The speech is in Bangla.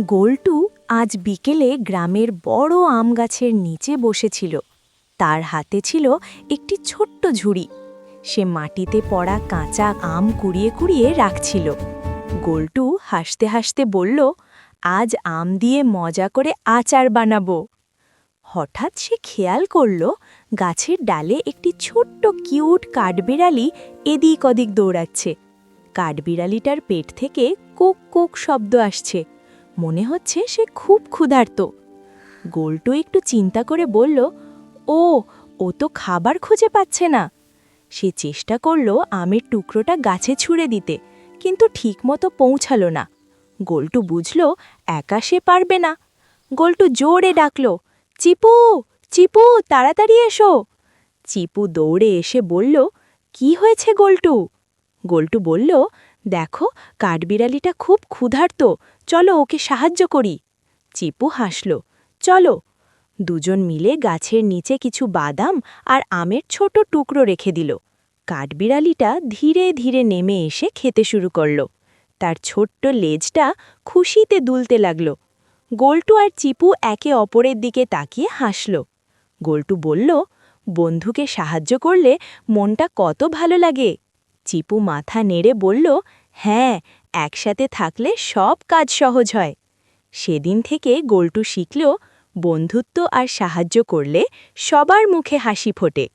গোলটু আজ বিকেলে গ্রামের বড় আম গাছের নিচে বসেছিল। তার হাতে ছিল একটি ছোট্ট ঝুড়ি। সে মাটিতে পড়া কাঁচা আম কুড়িয়ে কুড়িয়ে রাখছিল। গোলটু হাসতে হাসতে বলল, আজ আম দিয়ে মজা করে আচার বানাবো। হঠাৎ সে খেয়াল করল, গাছের ডালে একটি ছোট্ট কিউট কাঠবিড়ালি এদিক ওদিক দৌড়াচ্ছে। কাঠবিড়ালিটার পেট থেকে কোক কোক শব্দ আসছে। মনে হচ্ছে সে খুব ক্ষুধার্ত। গোলটু একটু চিন্তা করে বলল, ও তো খাবার খুঁজে পাচ্ছে না। সে চেষ্টা করল আমের টুকরোটা গাছে ছুঁড়ে দিতে, কিন্তু ঠিকমতো পৌঁছালো না। গোলটু বুঝল একা সে পারবে না। গোলটু জোরে ডাকল, চিপু, চিপু, তাড়াতাড়ি এসো। চিপু দৌড়ে এসে বলল, কি হয়েছে গোলটু? গোলটু বলল, দেখো, কাঠবিড়ালিটা খুব ক্ষুধার্ত, চলো ওকে সাহায্য করি। চিপু হাসল, চলো। দুজন মিলে গাছের নিচে কিছু বাদাম আর আমের ছোট টুকরো রেখে দিল। কাঠবিড়ালিটা ধীরে ধীরে নেমে এসে খেতে শুরু করল। তার ছোট্ট লেজটা খুশিতে দুলতে লাগল। গোলটু আর চিপু একে অপরের দিকে তাকিয়ে হাসল। গোলটু বলল, বন্ধুকে সাহায্য করলে মনটা কত ভালো লাগে। চিপু মাথা নেড়ে বলল, হ্যাঁ, একসাথে থাকলে সব কাজ সহজ হয়। সেদিন থেকে গোলটু শিখল, বন্ধুত্ব আর সাহায্য করলে সবার মুখে হাসি ফোটে।